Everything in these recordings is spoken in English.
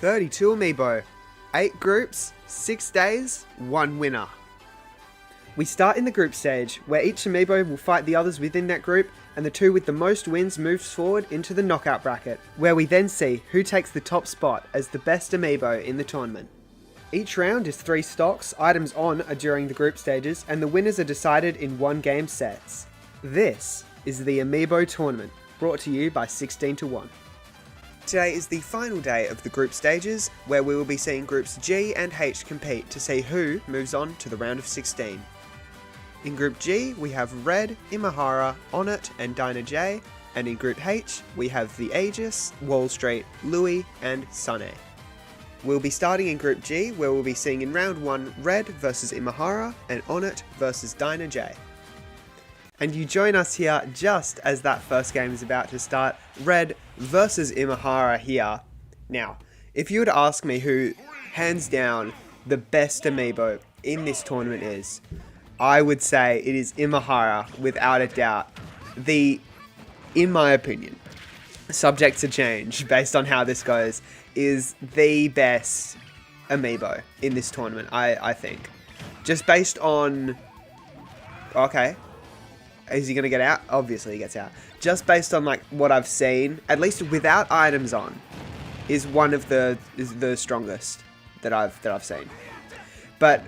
32 Amiibo, 8 groups, 6 days, 1 winner. We start in the group stage, where each Amiibo will fight the others within that group, and the two with the most wins moves forward into the knockout bracket, where we then see who takes the top spot as the best Amiibo in the tournament. Each round is 3 stocks, items on are during the group stages, and the winners are decided in 1 game sets. This is the Amiibo tournament, brought to you by 16 to 1. Today is the final day of the group stages, where we will be seeing groups G and H compete to see who moves on to the round of 16. In Group G, we have Red, Imahara, Onnit, and Dinah J, and in Group H, we have The Aegis, Wall Street, Louis, and Sunny. We'll be starting in Group G, where we'll be seeing in Round 1 Red versus Imahara, and Onnit versus Dinah J. And you join us here just as that first game is about to start, Red versus Imahara here. Now, if you were to ask me who, hands down, the best Amiibo in this tournament is, I would say it is Imahara, without a doubt. In my opinion, subject to change based on how this goes, is the best Amiibo in this tournament, I think. Just based on... Okay. Is he going to get out? Obviously he gets out. Just based on like what I've seen, at least without items on, is one of the strongest that I've seen. But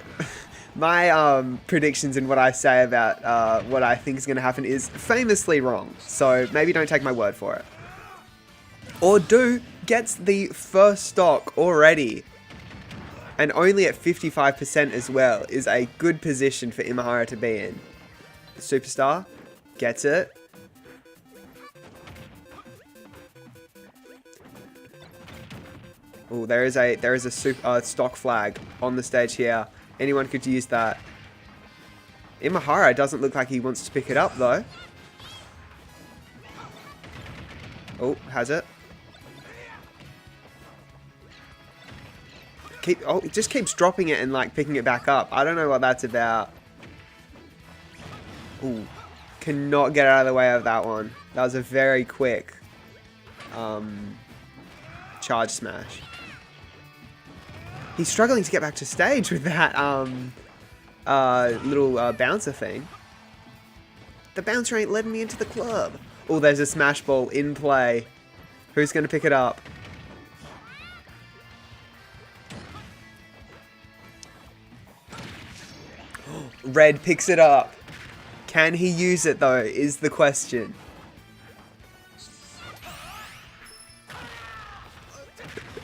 my predictions and what I say about what I think is going to happen is famously wrong. So maybe don't take my word for it. Or gets the first stock already, and only at 55% as well, is a good position for Imahara to be in. Superstar gets it. Oh, there is a stock flag on the stage here. Anyone could use that. Imahara doesn't look like he wants to pick it up though. Oh, has it? It just keeps dropping it and like picking it back up. I don't know what that's about. Ooh, cannot get out of the way of that one. That was a very quick charge smash. He's struggling to get back to stage with that little bouncer thing. The bouncer ain't letting me into the club. Oh, there's a smash ball in play. Who's going to pick it up? Red picks it up. Can he use it though, is the question.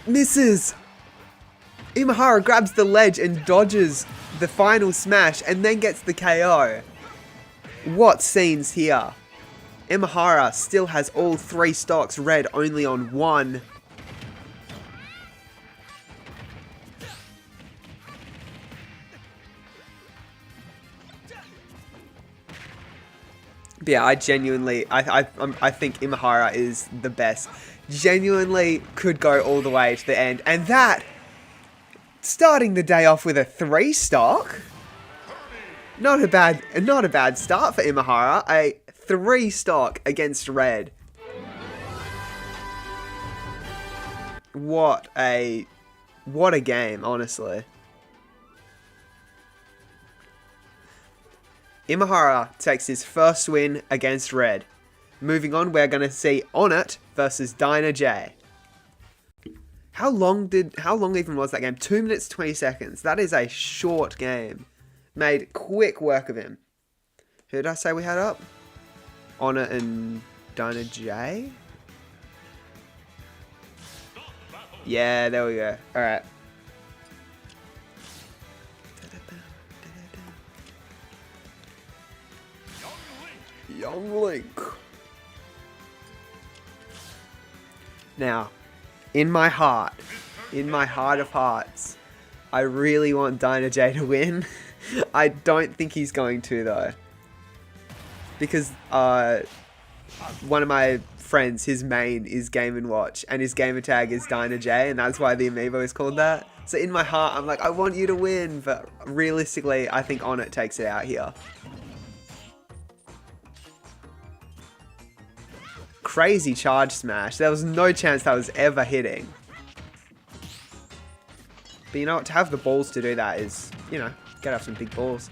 Misses! Imahara grabs the ledge and dodges the final smash and then gets the KO. What scenes here? Imahara still has all 3 stocks, Red only on 1. But yeah, I genuinely, I think Imahara is the best. Genuinely could go all the way to the end. And that, starting the day off with a 3 stock. Not a bad start for Imahara. A 3 stock against Red. What a game, honestly. Imahara takes his first win against Red. Moving on, we're going to see Onnit versus Dinah J. How long even was that game? 2 minutes 20 seconds. That is a short game. Made quick work of him. Who did I say we had up? Onnit and Dinah J? Yeah, there we go. Alright. Young Link. Now, in my heart of hearts, I really want Dinah J to win. I don't think he's going to though. Because one of my friends, his main is Game & Watch, and his gamer tag is Dinah J, and that's why the Amiibo is called that. So in my heart, I'm like, I want you to win, but realistically, I think Onnit takes it out here. Crazy charge smash. There was no chance that was ever hitting. But you know what? To have the balls to do that is, you know, gotta have some big balls.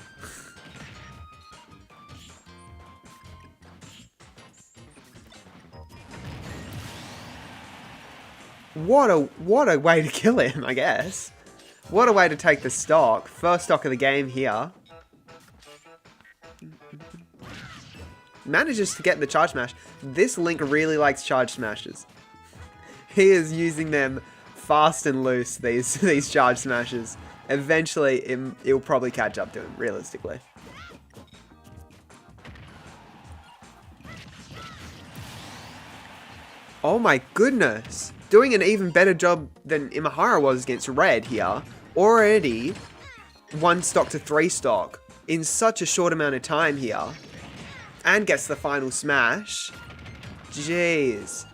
What a way to kill him, I guess. What a way to take the stock. First stock of the game here. Manages to get the charge smash. This Link really likes charge smashes. He is using them fast and loose, these charge smashes. Eventually, it'll probably catch up to him, realistically. Oh my goodness. Doing an even better job than Imahara was against Red here. Already 1 stock to 3 stock in such a short amount of time here. And gets the final smash. Jeez.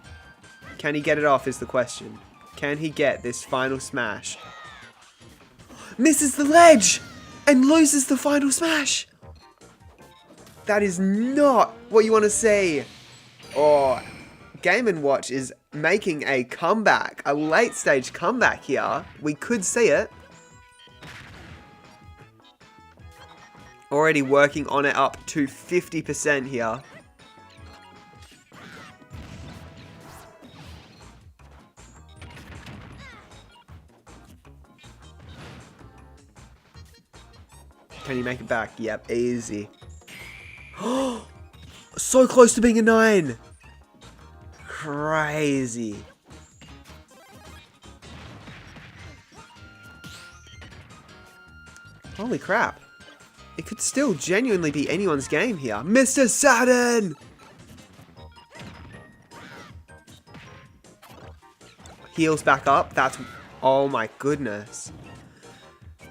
Can he get it off is the question. Can he get this final smash? Misses the ledge! And loses the final smash! That is not what you want to see. Oh, Game & Watch is making a comeback. A late stage comeback here. We could see it. Already working on it up to 50% here. Can you make it back? Yep, easy. So close to being a 9. Crazy. Holy crap. It could still genuinely be anyone's game here. Mr. Saturn! Heals back up. That's... Oh my goodness.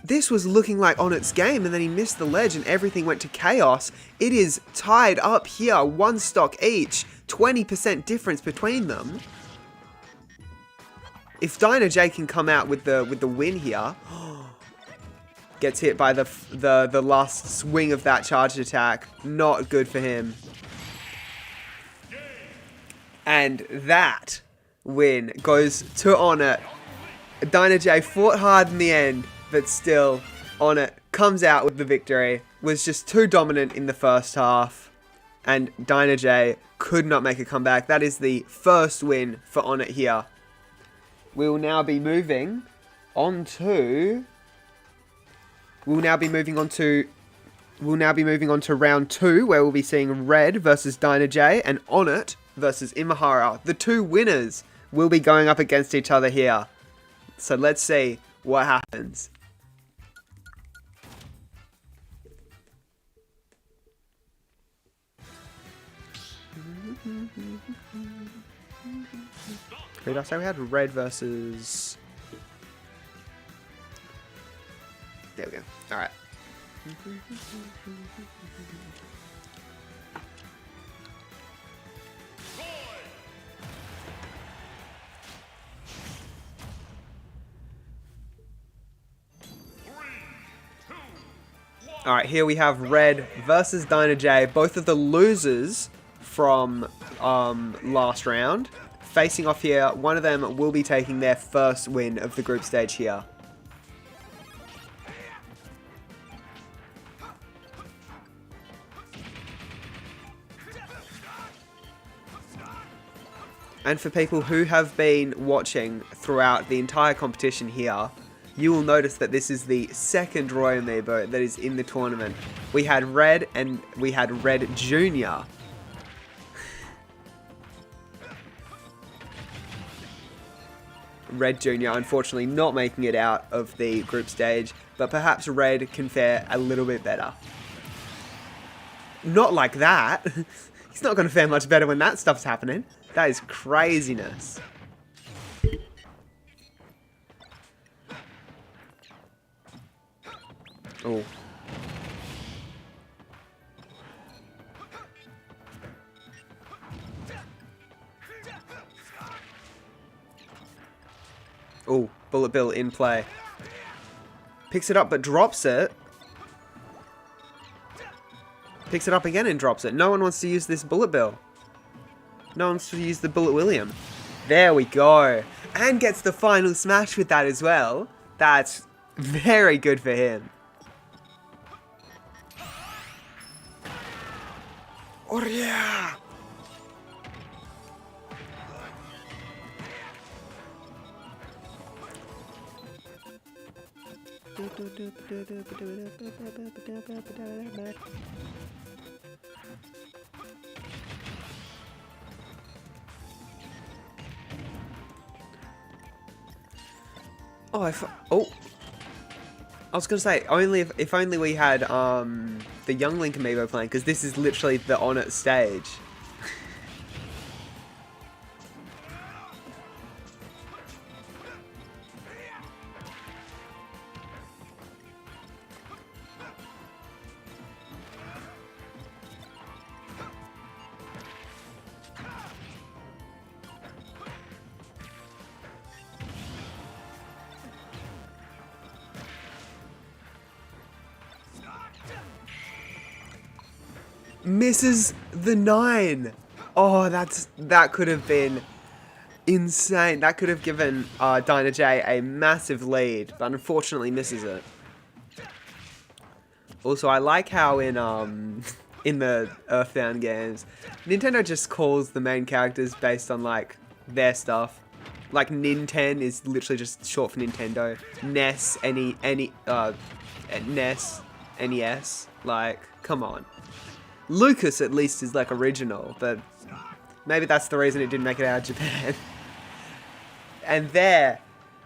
This was looking like on its game, and then he missed the ledge and everything went to chaos. It is tied up here. 1 stock each. 20% difference between them. If Dyna J can come out with the win here... Gets hit by the last swing of that charged attack. Not good for him. And that win goes to Onnit. Dyna J fought hard in the end, but still, Onnit comes out with the victory. Was just too dominant in the first half. And Dyna J could not make a comeback. That is the first win for Onnit here. We will now be moving on to... We'll now be moving on to round 2, where we'll be seeing Red versus Dyna J and Onnit versus Imahara. The 2 winners will be going up against each other here. So let's see what happens. Who did I say we had? Red versus... There we go. Alright. Alright, here we have Red versus Dyna J. Both of the losers from last round. Facing off here, one of them will be taking their first win of the group stage here. And for people who have been watching throughout the entire competition here, you will notice that this is the second Roy Amiibo that is in the tournament. We had Red and we had Red Jr. Red Jr. unfortunately not making it out of the group stage, but perhaps Red can fare a little bit better. Not like that. He's not going to fare much better when that stuff's happening. That is craziness. Oh. Oh, Bullet Bill in play. Picks it up but drops it. Picks it up again and drops it. No one wants to use this Bullet Bill. No one wants to use the Bullet William. There we go. And gets the final smash with that as well. That's Very good for him. Oh yeah! Oh, I was gonna say, only if only we had the Young Link Amiibo playing, because this is literally the on it stage. Misses the 9. Oh, that could have been insane. That could have given Dinah J a massive lead, but unfortunately misses it. Also, I like how in the Earthbound games, Nintendo just calls the main characters based on like their stuff. Like Ninten is literally just short for Nintendo. NES, NES, NES. Like, come on. Lucas at least is like original, but maybe that's the reason it didn't make it out of Japan. And there,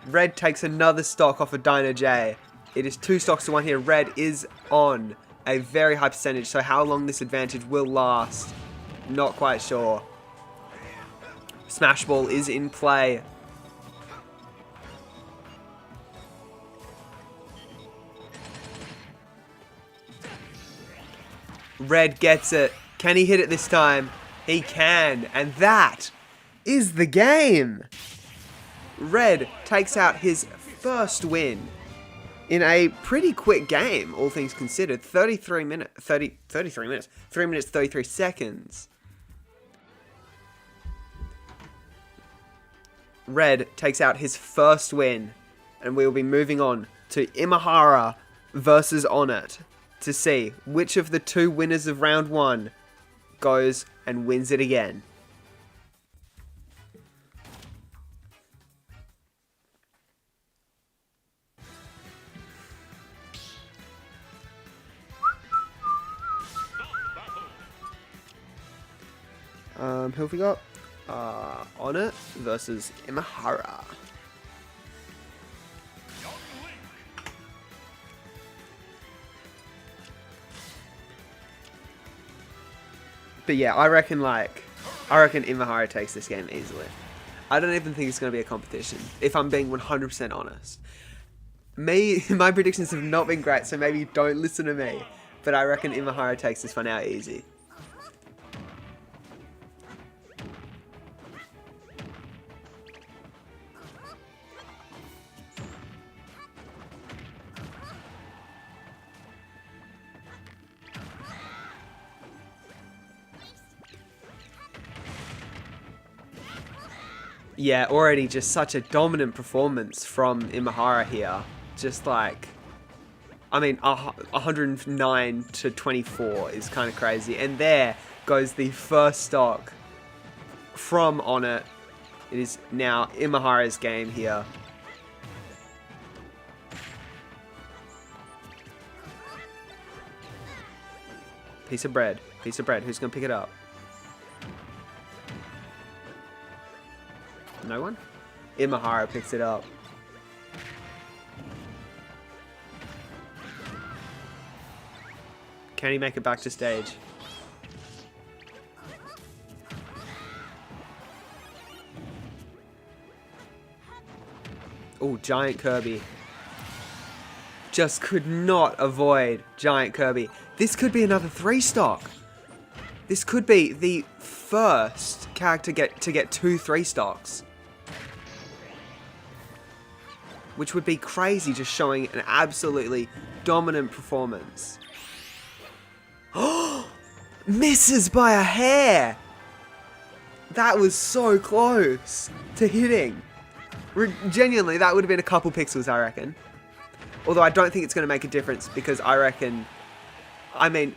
Red takes another stock off of Dinah J. It is 2 stocks to 1 here. Red is on a very high percentage, so how long this advantage will last, not quite sure. Smash Ball is in play. Red gets it. Can he hit it this time? He can. And that is the game. Red takes out his first win in a pretty quick game, all things considered. 33 minutes. 3 minutes, 33 seconds. Red takes out his first win. And we will be moving on to Imahara versus Onit, to see which of the 2 winners of round 1 goes and wins it again. Who have we got? Onit versus Imahara. But yeah, I reckon Imahara takes this game easily. I don't even think it's going to be a competition, if I'm being 100% honest. My predictions have not been great, so maybe don't listen to me. But I reckon Imahara takes this one out easy. Yeah, already just such a dominant performance from Imahara here. Just like, I mean, 109 to 24 is kind of crazy. And there goes the first stock from Onit. It is now Imahara's game here. Piece of bread. Piece of bread. Who's going to pick it up? No one? Imahara picks it up. Can he make it back to stage? Oh, Giant Kirby. Just could not avoid Giant Kirby. This could be another 3 stock. This could be the first character to get 2 3 stocks. Which would be crazy, just showing an absolutely dominant performance. Oh! Misses by a hair! That was so close to hitting. Genuinely, that would have been a couple pixels, I reckon. Although I don't think it's going to make a difference because I reckon... I mean,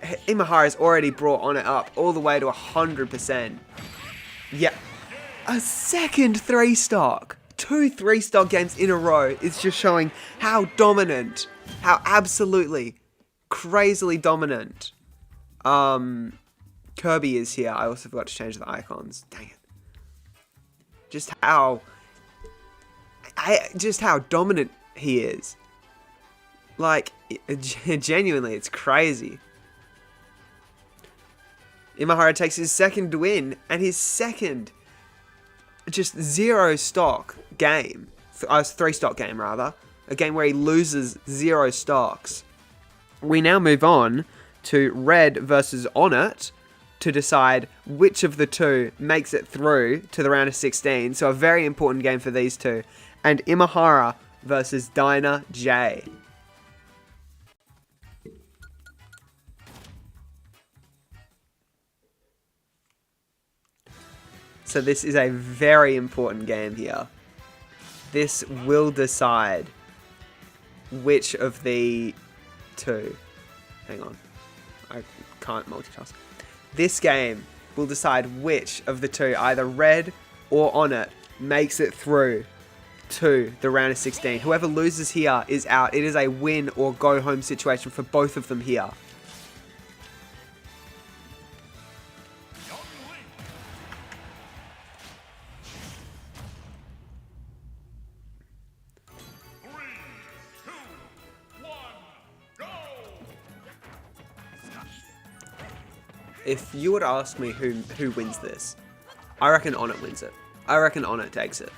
Imahara's already brought Honor up all the way to 100%. Yeah. A second 3-stock. 2 3-stock games in a row is just showing how dominant, how absolutely crazily dominant Kirby is here. I also forgot to change the icons. Dang it. Just how dominant he is. Like, genuinely, it's crazy. Imahara takes his second win, and his second just 0-stock game. 3-stock game, rather. A game where he loses 0 stocks. We now move on to Red versus Onit to decide which of the two makes it through to the round of 16. So a very important game for these two. And Imahara versus Dinah J. So this is a very important game here. This will decide which of the two... Hang on. I can't multitask. This game will decide which of the two, either Red or Onit, makes it through to the round of 16. Whoever loses here is out. It is a win or go home situation for both of them here. If you would ask me who wins this, I reckon Onit wins it. I reckon Onit takes it.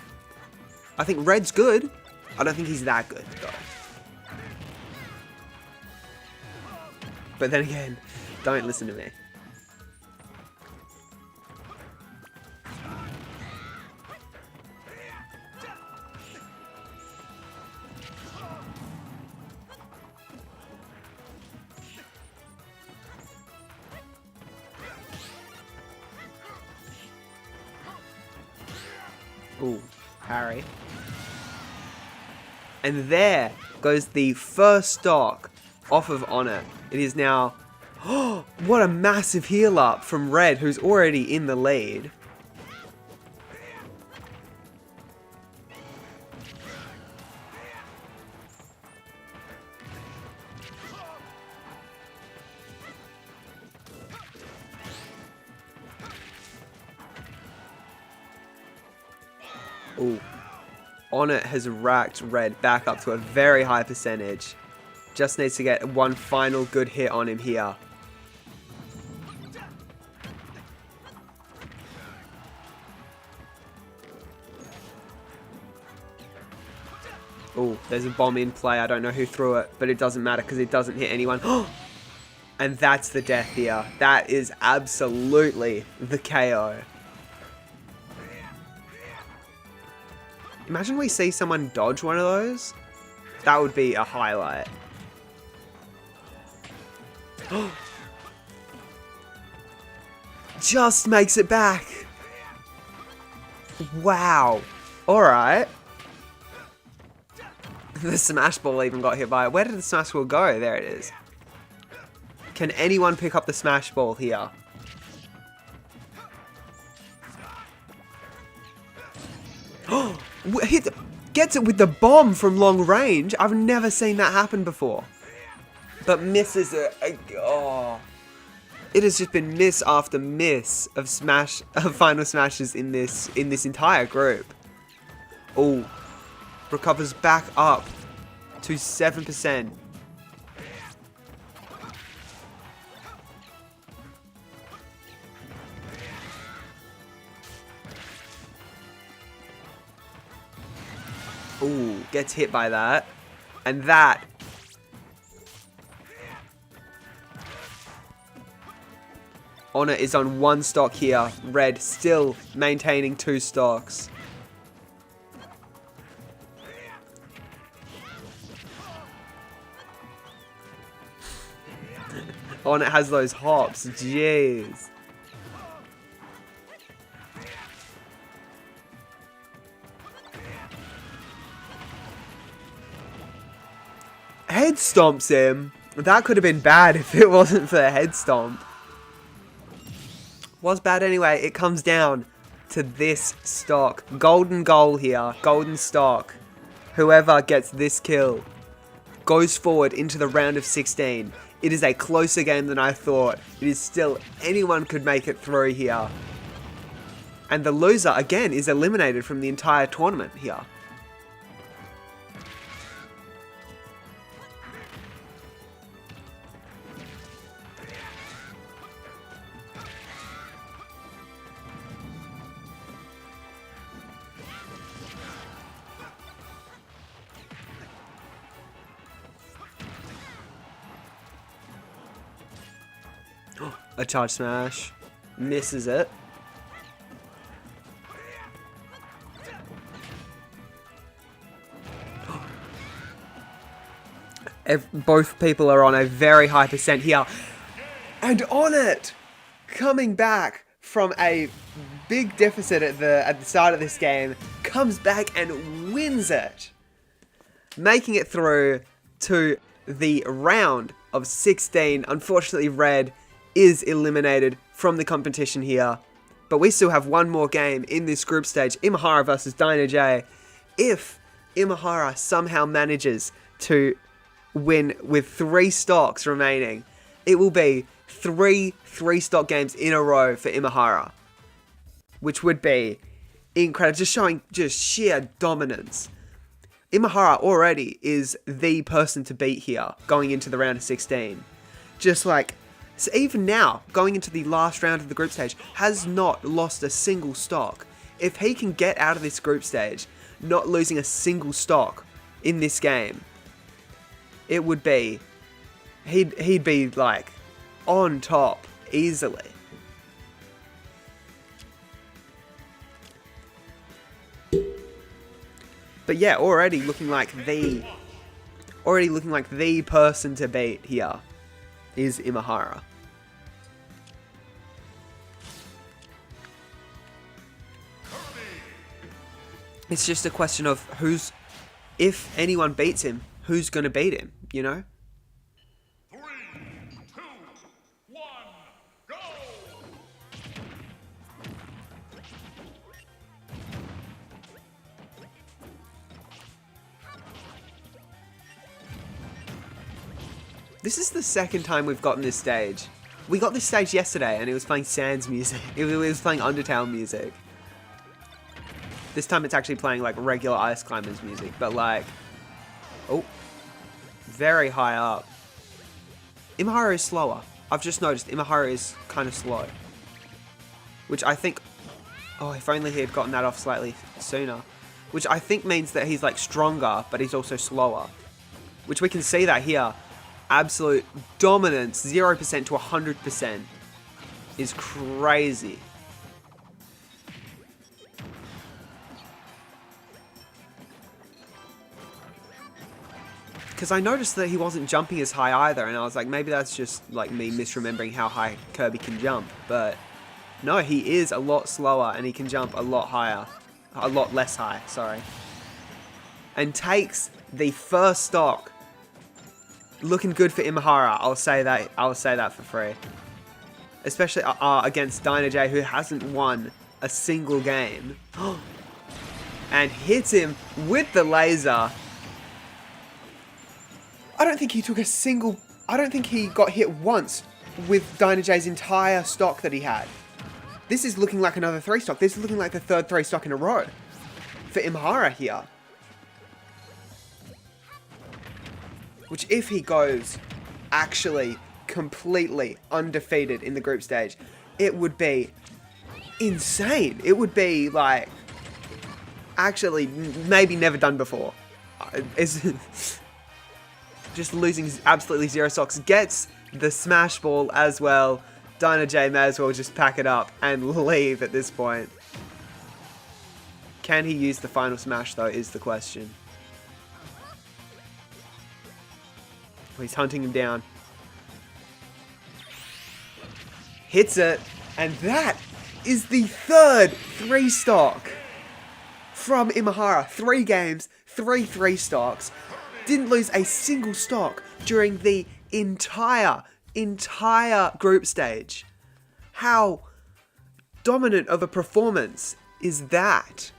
I think Red's good. I don't think he's that good, though. But then again, don't listen to me. Ooh, Harry. And there goes the first stock off of Onit. It is now... Oh, what a massive heal up from Red, who's already in the lead. Ooh. Onit has racked Red back up to a very high percentage. Just needs to get one final good hit on him here. Ooh, there's a bomb in play. I don't know who threw it, but it doesn't matter because it doesn't hit anyone. And that's the death here. That is absolutely the KO. Imagine we see someone dodge one of those. That would be a highlight. Just makes it back. Wow. Alright. The smash ball even got hit by it. Where did the smash ball go? There it is. Can anyone pick up the smash ball here? Gets it with the bomb from long range. I've never seen that happen before. But misses it. Oh. It has just been miss after miss of final smashes in this entire group. Oh. Recovers back up to 7%. Ooh, gets hit by that. And that. Honor is on 1 stock here. Red still maintaining 2 stocks. Honor has those hops. Jeez. head stomps him. That could have been bad if it wasn't for the head stomp. Was bad anyway. It comes down to this stock. Golden goal here. Golden stock. Whoever gets this kill goes forward into the round of 16. It is a closer game than I thought. It is still, anyone could make it through here. And the loser, again, is eliminated from the entire tournament here. A charge smash. Misses it. Both people are on a very high percent here. And on it! Coming back from a big deficit at the start of this game, comes back and wins it. Making it through to the round of 16. Unfortunately, Red is eliminated from the competition here. But we still have one more game in this group stage. Imahara versus Dino J. If Imahara somehow manages to win with 3 stocks remaining, it will be 3 stock games in a row for Imahara. Which would be incredible. Just showing just sheer dominance. Imahara already is the person to beat here going into the round of 16. Just like, so even now, going into the last round of the group stage, has not lost a single stock. If he can get out of this group stage, not losing a single stock in this game, it would be, he'd be like on top easily. But yeah, already looking like the person to beat here is Imahara. It's just a question of if anyone beats him, who's going to beat him, you know? 3, 2, 1, go! This is the second time we've gotten this stage. We got this stage yesterday and it was playing Sans music. It was playing Undertale music. This time it's actually playing like regular Ice Climbers music, but like, oh, very high up. Imahara is slower. I've just noticed Imahara is kind of slow. Which I think, oh, if only he had gotten that off slightly sooner. Which I think means that he's like stronger, but he's also slower. Which we can see that here. Absolute dominance, 0% to 100% is crazy. Because I noticed that he wasn't jumping as high either, and I was like, maybe that's just like me misremembering how high Kirby can jump. But no, he is a lot slower, and he can jump a lot higher. A lot less high, sorry. And takes the first stock. Looking good for Imahara, I'll say that for free. Especially against Dino J, who hasn't won a single game. And hits him with the laser. I don't think he got hit once with Dino J's entire stock that he had. This is looking like another 3 stock. This is looking like the third 3 stock in a row for Imahara here. Which, if he goes actually completely undefeated in the group stage, it would be insane. It would be like, actually, maybe never done before. Just losing absolutely 0 stocks. Gets the smash ball as well. Dino J may as well just pack it up and leave at this point. Can he use the final smash though, is the question. He's hunting him down. Hits it. And that is the third 3 stock from Imahara. 3 games, 3 stocks. Didn't lose a single stock during the entire group stage. How dominant of a performance is that?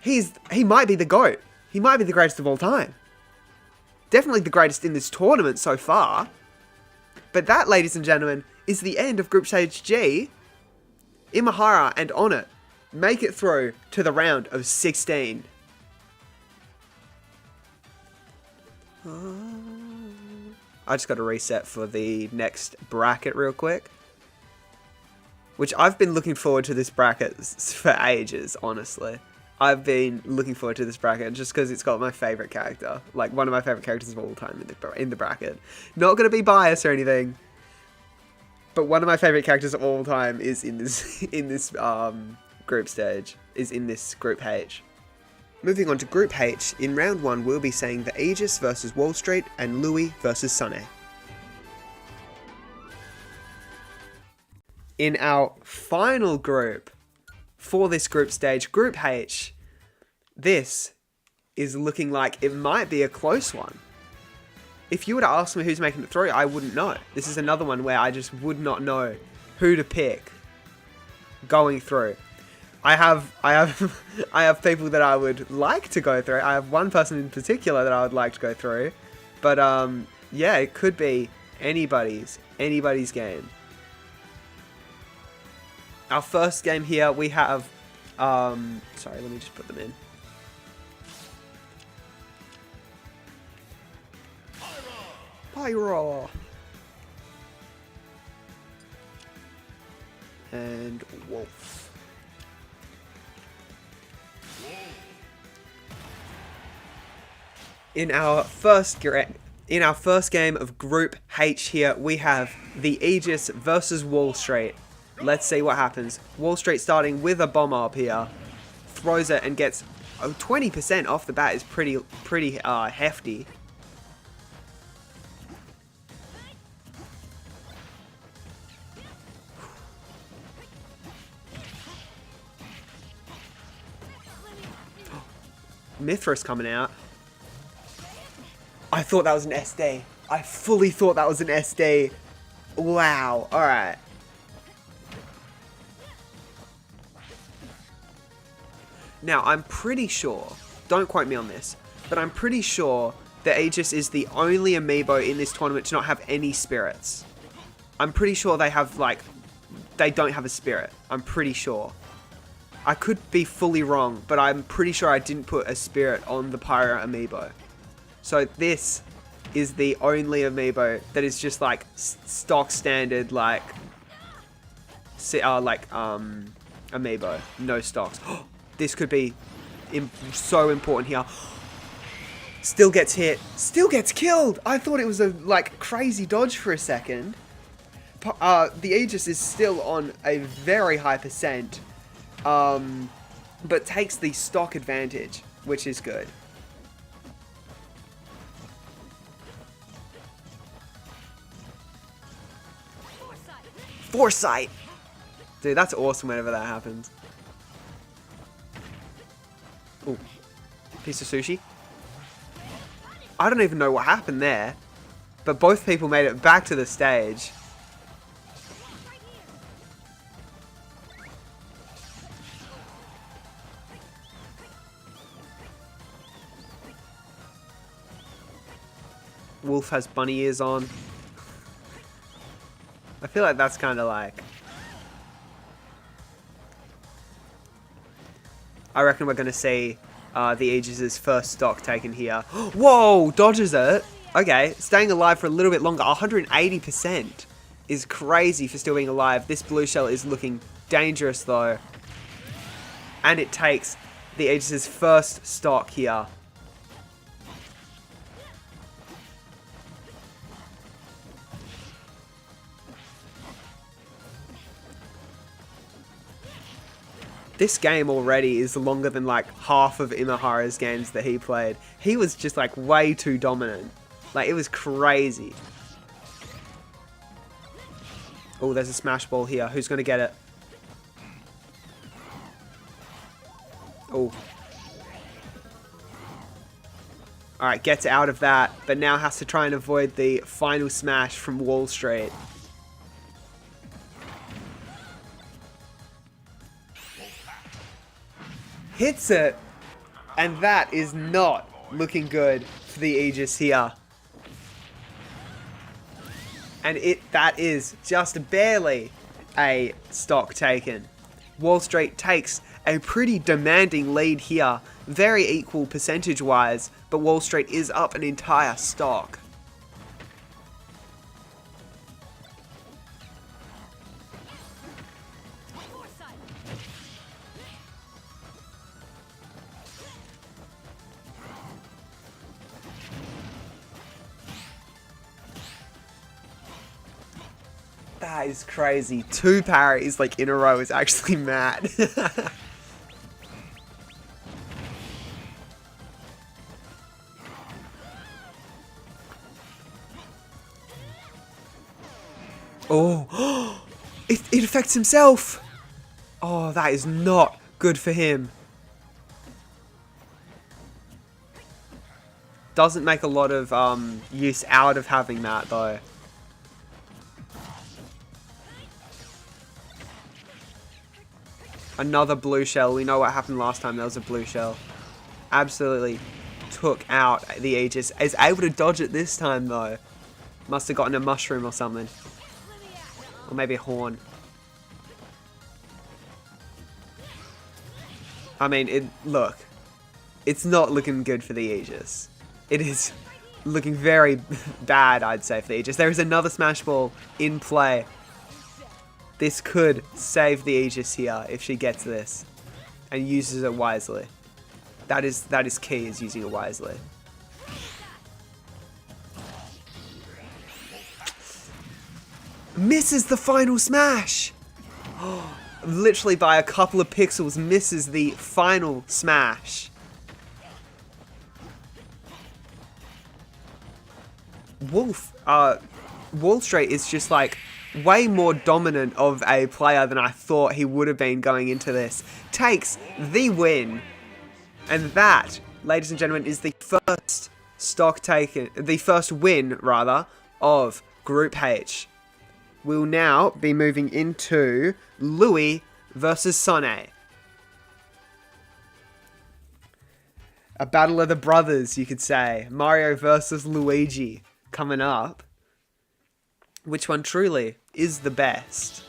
He might be the GOAT. He might be the greatest of all time. Definitely the greatest in this tournament so far. But that, ladies and gentlemen, is the end of Group Stage G. Imahara and Onnit make it through to the round of 16. I just got to reset for the next bracket real quick. Which I've been looking forward to this bracket for ages, honestly. I've been looking forward to this bracket just because it's got my favourite character. Like, one of my favourite characters of all time in the bracket. Not going to be biased or anything. But one of my favourite characters of all time is in this group stage. Is in this Group H. Moving on to Group H, in round 1 we'll be saying the Aegis versus Wall Street and Louis versus Sunny. In our final group for this group stage, Group H, this is looking like it might be a close one. If you were to ask me who's making it through, I wouldn't know. This is another one where I just would not know who to pick going through. I have people that I would like to go through. I have one person in particular that I would like to go through. But yeah, it could be anybody's game. Our first game here, we have, sorry, let me just put them in. Pyro! And Wolf. In our first game of Group H here, we have the Aegis versus Wall Street. Let's see what happens. Wall Street starting with a bomb up here. Throws it and gets 20% off the bat is pretty hefty. Mithras coming out. I thought that was an SD. I fully thought that was an SD. Wow. Alright. Now, I'm pretty sure, don't quote me on this, but I'm pretty sure that Aegis is the only amiibo in this tournament to not have any spirits. I'm pretty sure they have, like, they don't have a spirit. I'm pretty sure. I could be fully wrong, but I'm pretty sure I didn't put a spirit on the Pyro amiibo. So this is the only amiibo that is just like stock standard, like amiibo, no stocks. This could be so important here. Still gets hit, still gets killed. I thought it was a like crazy dodge for a second. The Aegis is still on a very high percent. But takes the stock advantage, which is good. Foresight! Dude, that's awesome whenever that happens. Ooh. Piece of sushi. I don't even know what happened there, but both people made it back to the stage. Wolf has bunny ears on. I feel like that's kind of like... I reckon we're going to see the Aegis' first stock taken here. Whoa! Dodges it! Okay, staying alive for a little bit longer. 180% is crazy for still being alive. This blue shell is looking dangerous though. And it takes the Aegis' first stock here. This game already is longer than like half of Imahara's games that he played. He was just like way too dominant. Like it was crazy. Oh, there's a smash ball here. Who's going to get it? Oh. Alright, gets out of that, but now has to try and avoid the final smash from Wall Street. Hits it, and that is not looking good for the Aegis here. And that is just barely a stock taken. Wall Street takes a pretty demanding lead here, very equal percentage-wise, but Wall Street is up an entire stock. That is crazy. 2 parries like in a row is actually mad. Oh, it affects himself. Oh, that is not good for him. Doesn't make a lot of use out of having that though. Another blue shell. We know what happened last time there was a blue shell. Absolutely took out the Aegis. Is able to dodge it this time though. Must have gotten a mushroom or something. Or maybe a horn. I mean, look. It's not looking good for the Aegis. It is looking very bad, I'd say, for the Aegis. There is another Smash Ball in play. This could save the Aegis here if she gets this and uses it wisely. That is key, is using it wisely. Misses the final smash! Literally by a couple of pixels misses the final smash. Wall Street is just like way more dominant of a player than I thought he would have been going into this. Takes the win. And that, ladies and gentlemen, is the first win, rather, of Group H. We'll now be moving into Louis versus Sonne. A battle of the brothers, you could say. Mario versus Luigi coming up. Which one truly is the best?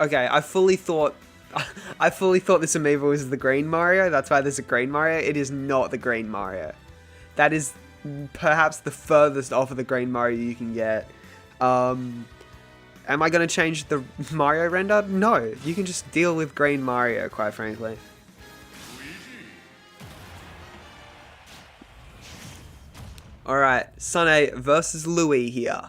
Okay, I fully thought this Amiibo was the green Mario. That's why there's a green Mario. It is not the green Mario. That is perhaps the furthest off of the green Mario you can get. Am I going to change the Mario render? No. You can just deal with green Mario, quite frankly. Alright, Sonne versus Louis here.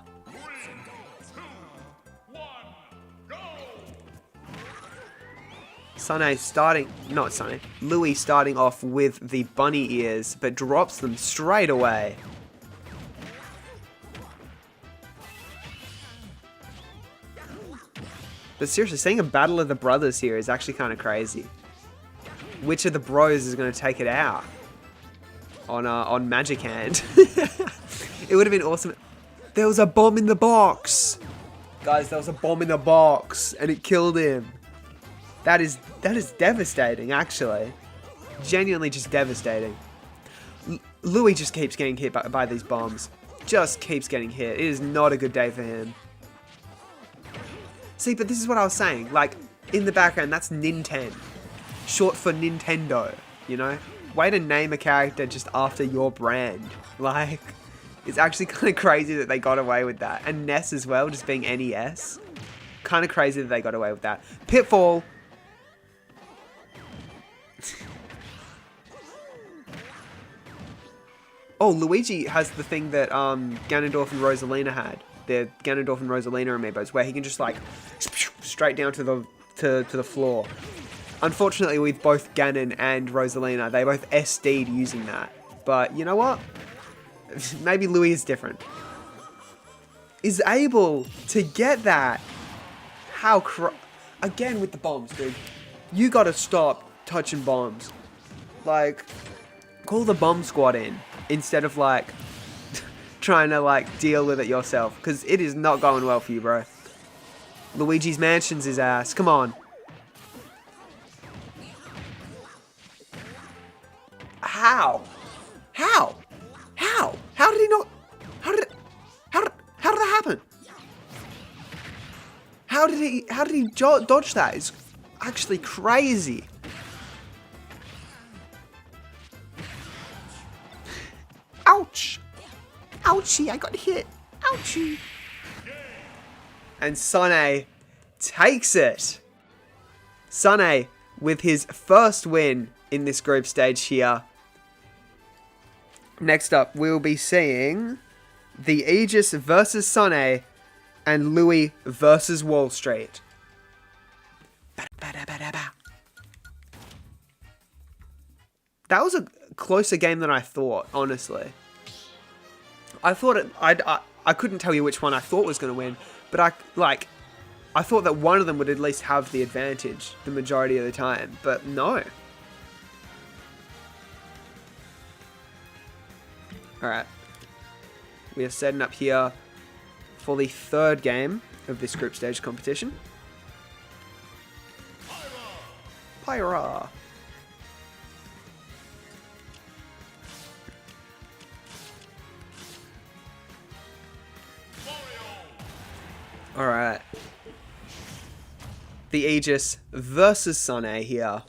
Louis starting off with the bunny ears, but drops them straight away. But seriously, seeing a battle of the brothers here is actually kind of crazy. Which of the bros is going to take it out on Magic Hand? It would have been awesome. There was a bomb in the box, guys. There was a bomb in the box, and it killed him. That is devastating, actually. Genuinely just devastating. Louis just keeps getting hit by these bombs. Just keeps getting hit. It is not a good day for him. See, but this is what I was saying. Like, in the background, that's Ninten. Short for Nintendo, you know? Way to name a character just after your brand. Like, it's actually kind of crazy that they got away with that. And Ness as well, just being NES. Kind of crazy that they got away with that. Pitfall. Oh, Luigi has the thing that Ganondorf and Rosalina had. The Ganondorf and Rosalina amiibos, where he can just like straight down to the floor. Unfortunately, with both Ganon and Rosalina, they both SD'd using that. But you know what? Maybe Louis is different. Is able to get that. How again with the bombs, dude. You gotta stop touching bombs. Like, call the bomb squad in instead of like trying to like deal with it yourself, because it is not going well for you, bro. Luigi's Mansion's his ass. Come on. How? How? How? How did he not? How did that happen? How did he dodge that? It's actually crazy. Ouch! Ouchie, I got hit. Ouchie. And Sane takes it. Sane with his first win in this group stage here. Next up, we'll be seeing the Aegis versus Sane and Louis versus Wall Street. That was a closer game than I thought, honestly. I thought I couldn't tell you which one I thought was going to win, but I thought that one of them would at least have the advantage the majority of the time, but no. Alright. We are setting up here for the third game of this group stage competition. Pyra! Alright. The Aegis versus Sane here.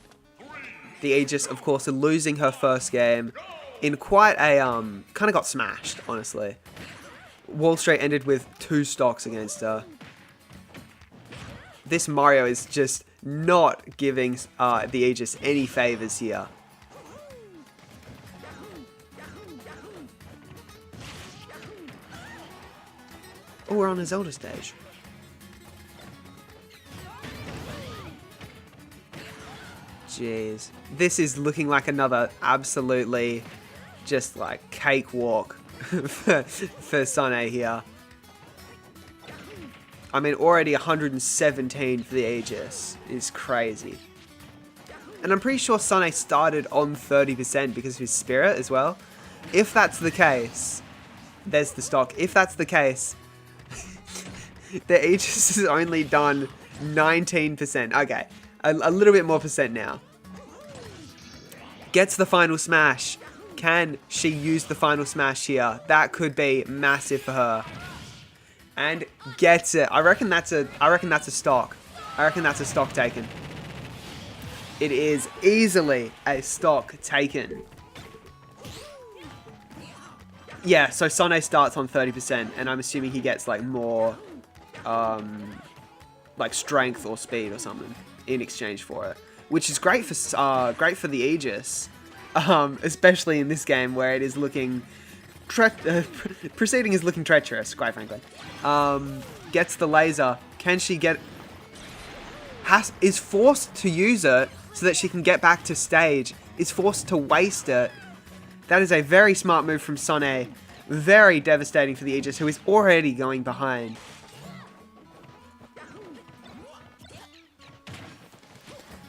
The Aegis, of course, losing her first game in quite a, kind of got smashed, honestly. Wall Street ended with 2 stocks against her. This Mario is just not giving the Aegis any favors here. Oh, we're on a Zelda stage. Jeez. This is looking like another absolutely just like cakewalk for Sane here. I mean, already 117 for the Aegis is crazy. And I'm pretty sure Sane started on 30% because of his spirit as well. If that's the case, there's the stock. If that's the case, the Aegis has only done 19%. Okay, a little bit more percent now. Gets the final smash. Can she use the final smash here? That could be massive for her. And gets it. I reckon that's a stock. I reckon that's a stock taken. It is easily a stock taken. Yeah, so Sane starts on 30%, and I'm assuming he gets like more like strength or speed or something in exchange for it, which is great for the Aegis, especially in this game where it is looking proceeding is looking treacherous, quite frankly. Gets the laser. Can she get? Is forced to use it so that she can get back to stage. Is forced to waste it. That is a very smart move from Sane. Very devastating for the Aegis, who is already going behind.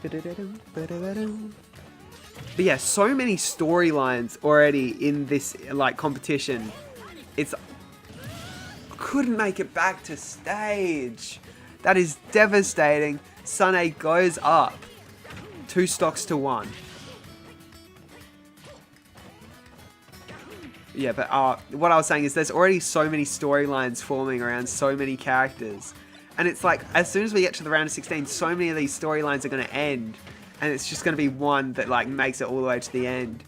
But yeah, so many storylines already in this like competition. It's couldn't make it back to stage. That is devastating. Sane goes up 2 stocks to 1. Yeah, but what I was saying is there's already so many storylines forming around so many characters. And it's like, as soon as we get to the round of 16, so many of these storylines are going to end. And it's just going to be one that like makes it all the way to the end.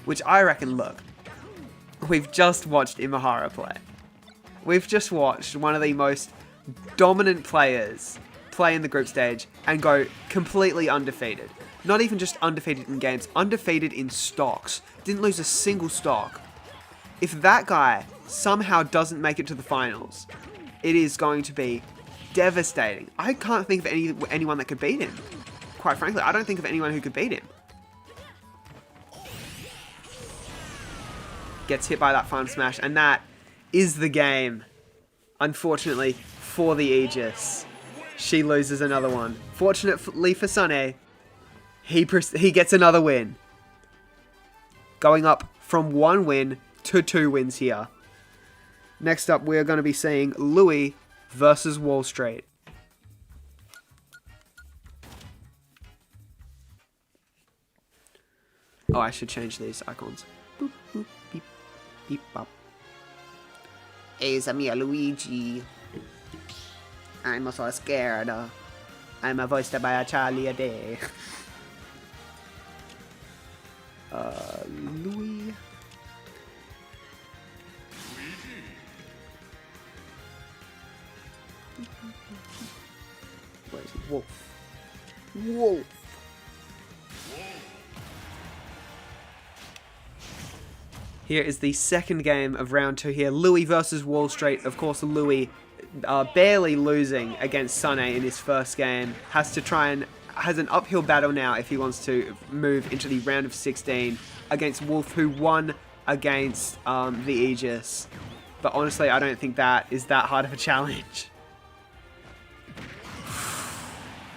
Which I reckon, look, we've just watched Imahara play. We've just watched one of the most dominant players play in the group stage and go completely undefeated. Not even just undefeated in games, undefeated in stocks. Didn't lose a single stock. If that guy somehow doesn't make it to the finals, it is going to be devastating. I can't think of anyone that could beat him. Quite frankly, I don't think of anyone who could beat him. Gets hit by that final smash, and that is the game. Unfortunately for the Aegis, she loses another one. Fortunately for Sunny, he gets another win. Going up from 1 win to 2 wins here. Next up, we're going to be seeing Louis versus Wall Street. Oh, I should change these icons. Boop, boop, beep, beep, bop. It's me, Luigi. I'm so scared. I'm voiced by a Charlie a day. Louis. Where is he? Wolf. Wolf. Here is the second game of round 2 here. Louis versus Wall Street. Of course, Louis barely losing against Sunny in his first game. Has an uphill battle now if he wants to move into the round of 16 against Wolf, who won against the Aegis. But honestly, I don't think that is that hard of a challenge.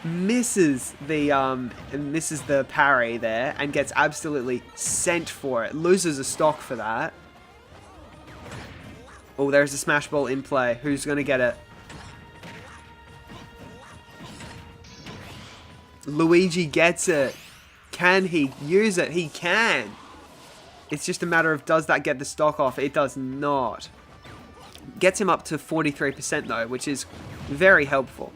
Misses the parry there and gets absolutely sent for it. Loses a stock for that. Oh, there's a smash ball in play. Who's going to get it? Luigi gets it. Can he use it? He can. It's just a matter of, does that get the stock off? It does not. Gets him up to 43% though, which is very helpful.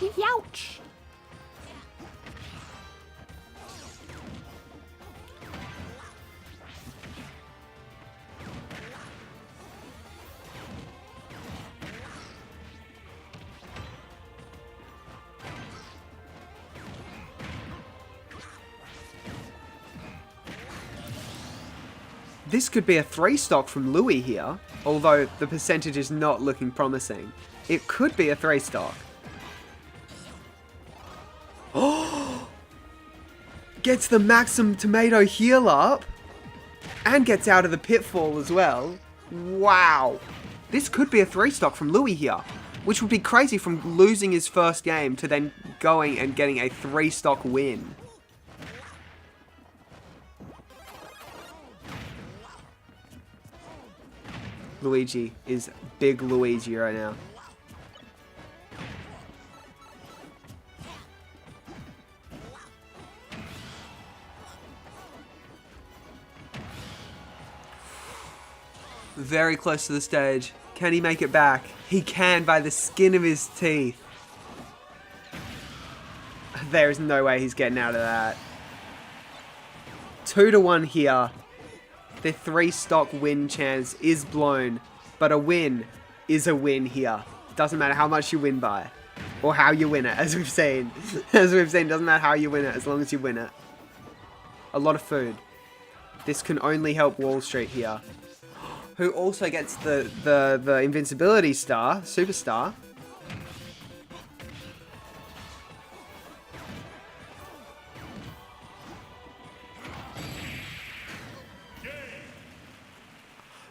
Youch! This could be a 3 stock from Louis here, although the percentage is not looking promising. It could be a 3 stock. Oh! Gets the Maxim Tomato heal up and gets out of the pitfall as well. Wow. This could be a 3 stock from Louis here, which would be crazy from losing his first game to then going and getting a 3 stock win. Luigi is big Luigi right now. Very close to the stage. Can he make it back? He can by the skin of his teeth. There is no way he's getting out of that. 2-1 here. The 3 stock win chance is blown, but a win is a win here. Doesn't matter how much you win by, or how you win it, as we've seen. Doesn't matter how you win it, as long as you win it. A lot of food. This can only help Wall Street here, who also gets the invincibility star, superstar.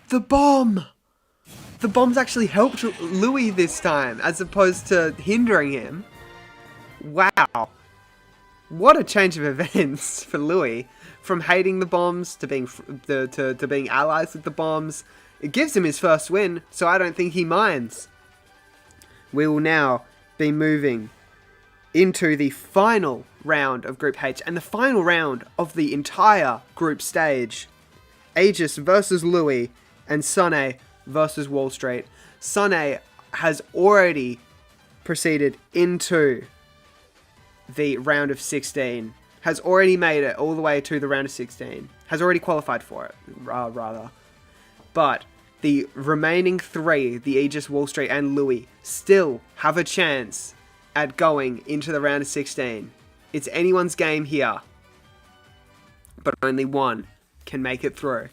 The bomb! The bomb's actually helped Louis this time, as opposed to hindering him. Wow. What a change of events for Louis. From hating the bombs to being to being allies with the bombs. It gives him his first win, so I don't think he minds. We will now be moving into the final round of Group H, and the final round of the entire group stage. Aegis versus Louis, and Sunny versus Wall Street. Sunny has already proceeded into the round of 16. Has already made it all the way to the round of 16. Has already qualified for it, rather. But the remaining 3, the Aegis, Wall Street, and Louis, still have a chance at going into the round of 16. It's anyone's game here. But only one can make it through.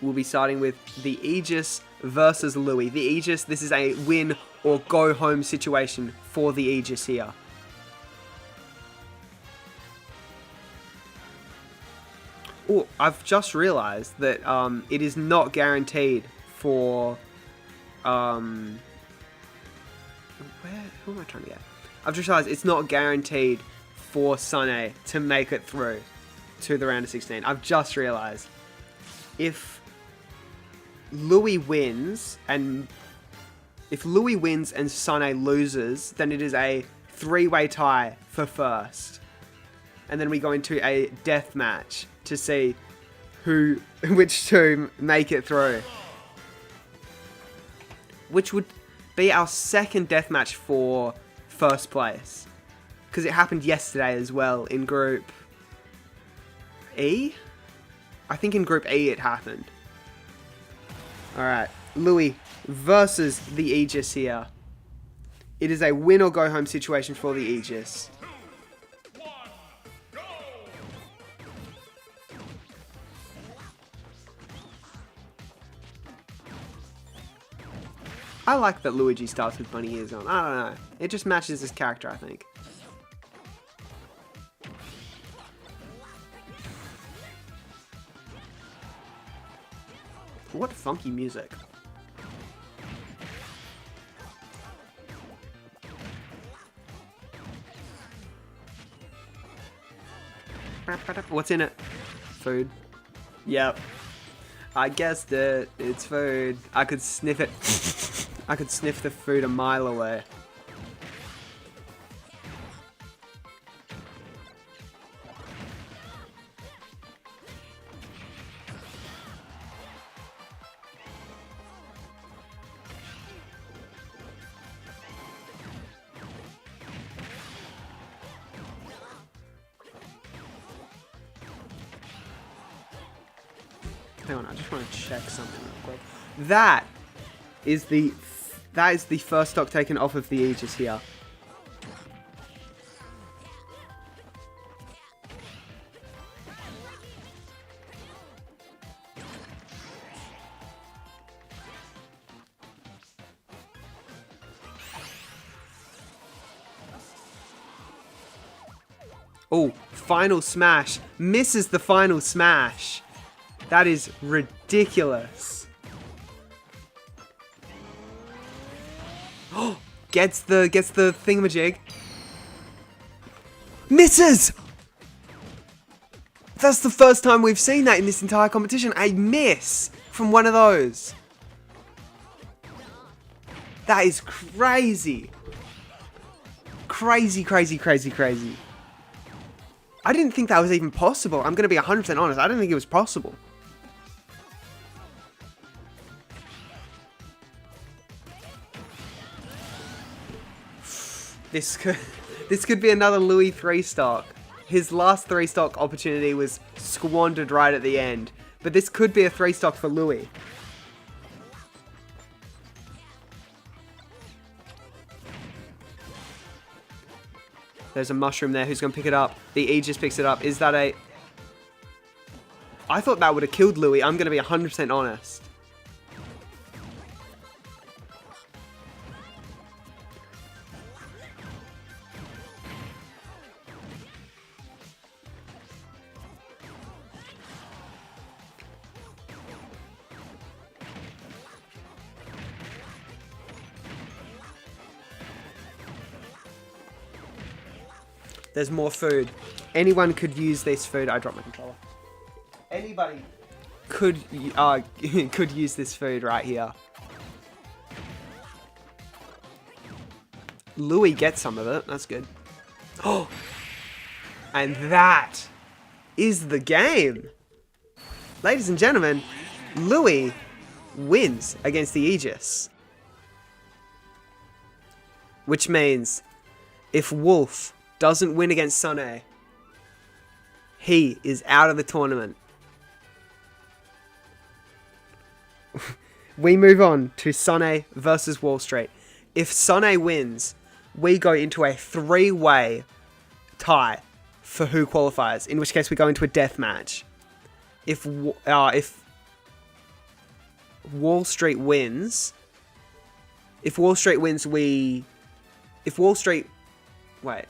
We'll be starting with the Aegis versus Louis. The Aegis, this is a win or go home situation for the Aegis here. Oh, I've just realized that it is not guaranteed for... who am I trying to get? I've just realized it's not guaranteed for Sunny to make it through to the round of 16. I've just realized. If Louis wins and Sunny loses, then it is a 3-way tie for first. And then we go into a death match to see which two make it through. Which would be our second death match for first place. Because it happened yesterday as well in Group E? I think in Group E it happened. Alright, Louis versus the Aegis here. It is a win or go home situation for the Aegis. 2, 1, go! I like that Luigi starts with bunny ears on. I don't know. It just matches his character, I think. What funky music. What's in it? Food. Yep. I guessed it. It's food. I could sniff it. I could sniff the food a mile away. Hang on, I just want to check something real quick. That is the first stock taken off of the Aegis here. Oh, final smash. Misses the final smash. That is ridiculous. Oh, gets the thingamajig. Misses! That's the first time we've seen that in this entire competition. A miss from one of those. That is crazy. Crazy, crazy, crazy, crazy. I didn't think that was even possible. I'm going to be 100% honest. I didn't think it was possible. This could be another Louis 3 stock. His last 3 stock opportunity was squandered right at the end. But this could be a 3 stock for Louis. There's a mushroom there. Who's going to pick it up? The Aegis picks it up. Is that a... I thought that would have killed Louis. I'm going to be 100% honest. There's more food. Anyone could use this food. I dropped my controller. Anybody could could use this food right here. Louis gets some of it. That's good. Oh, and that is the game. Ladies and gentlemen, Louis wins against the Aegis. Which means if Wolf doesn't win against Sunny, he is out of the tournament. We move on to Sunny versus Wall Street. If Sunny wins, we go into a 3-way tie for who qualifies, in which case we go into a death match. If Wall Street wins, wait,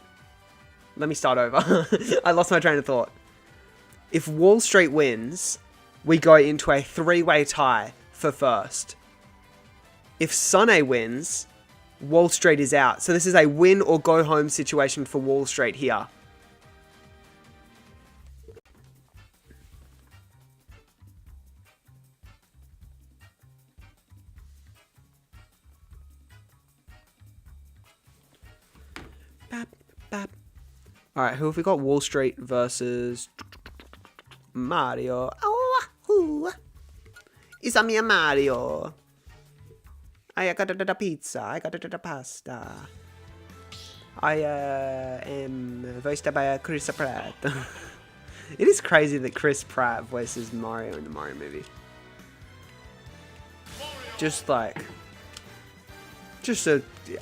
let me start over. I lost my train of thought. If Wall Street wins, we go into a 3-way tie for first. If Sunny wins, Wall Street is out. So this is a win or go home situation for Wall Street here. Alright, who have we got? Wall Street versus Mario. Oh, it's a me Mario. I got the pizza. I got the pasta. I am voiced by Chris Pratt. It is crazy that Chris Pratt voices Mario in the Mario movie. Just an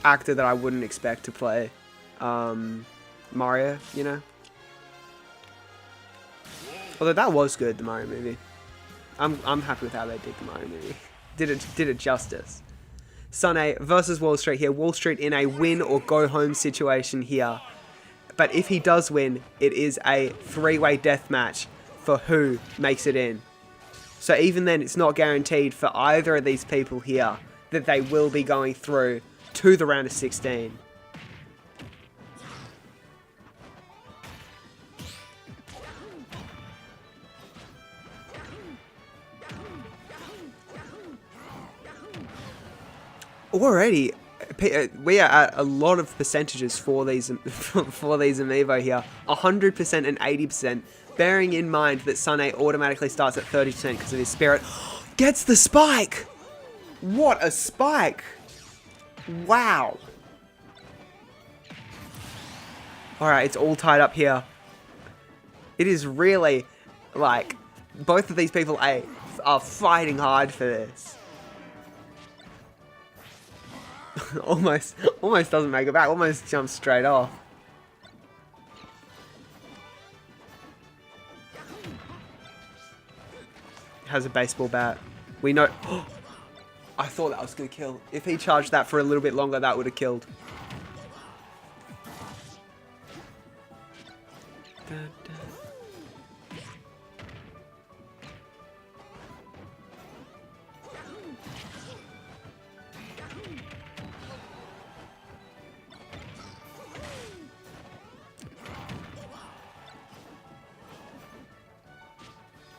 actor that I wouldn't expect to play Mario, you know? Although that was good, the Mario movie. I'm happy with how they did the Mario movie. Did it justice. Sunny versus Wall Street here. Wall Street in a win or go home situation here. But if he does win, it is a 3-way death match for who makes it in. So even then, it's not guaranteed for either of these people here that they will be going through to the round of 16. Already, we are at a lot of percentages for these Amiibo here. 100% and 80%, bearing in mind that Sunny automatically starts at 30% because of his spirit. Gets the spike! What a spike! Wow! Alright, it's all tied up here. It is really, like, both of these people are fighting hard for this. almost doesn't make it back. Almost jumps straight off. Has a baseball bat. We know. I thought that was gonna kill. If he charged that for a little bit longer, that would have killed.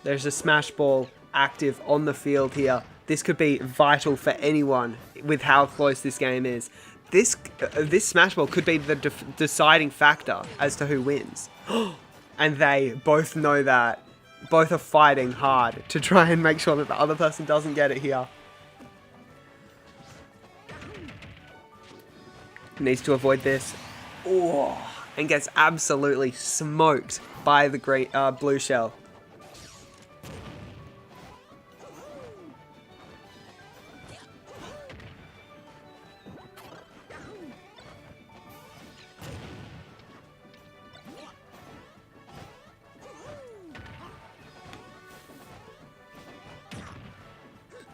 There's a smash ball active on the field here. This could be vital for anyone with how close this game is. This smash ball could be the deciding factor as to who wins. And they both know that. Both are fighting hard to try and make sure that the other person doesn't get it here. Needs to avoid this. Oh, and gets absolutely smoked by the blue shell.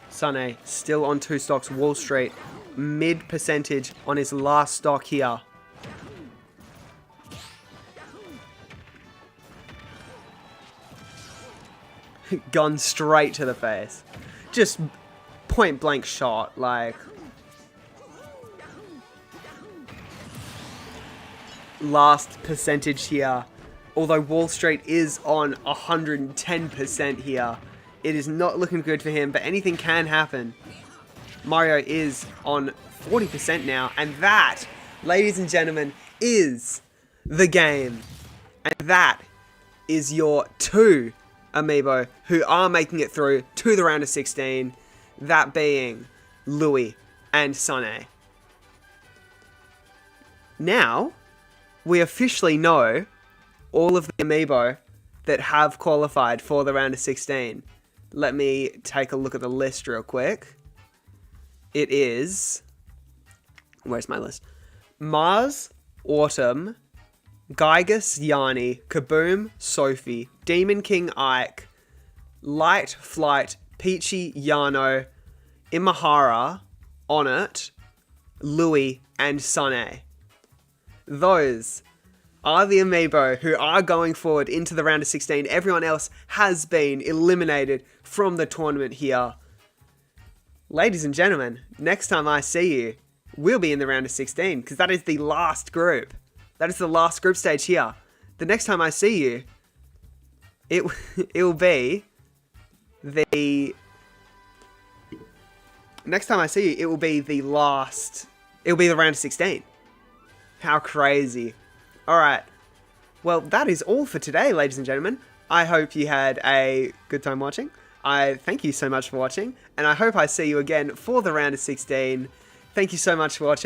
Sunny still on 2 stocks. Wall Street mid percentage on his last stock here. Gun straight to the face. Just point blank shot, like. Last percentage here. Although Wall Street is on 110% here. It is not looking good for him, but anything can happen. Mario is on 40% now, and that, ladies and gentlemen, is the game. And that is your 2 Amiibo who are making it through to the round of 16, that being Louis and Sunny. Now, we officially know all of the Amiibo that have qualified for the round of 16. Let me take a look at the list real quick. It is... Where's my list? Mars, Autumn, Gygus, Yanni, Kaboom, Sophie, Demon King, Ike, Light, Flight, Peachy, Yano, Imahara, Onit, Louis, and Sane. Those are the Amiibo who are going forward into the round of 16. Everyone else has been eliminated from the tournament here. Ladies and gentlemen, next time I see you, we'll be in the round of 16, because that is the last group. That is the last group stage here. The next time I see you, it will be the... Next time I see you, it will be the last... It will be the round of 16. How crazy. Alright. Well, that is all for today, ladies and gentlemen. I hope you had a good time watching. I thank you so much for watching, and I hope I see you again for the round of 16. Thank you so much for watching.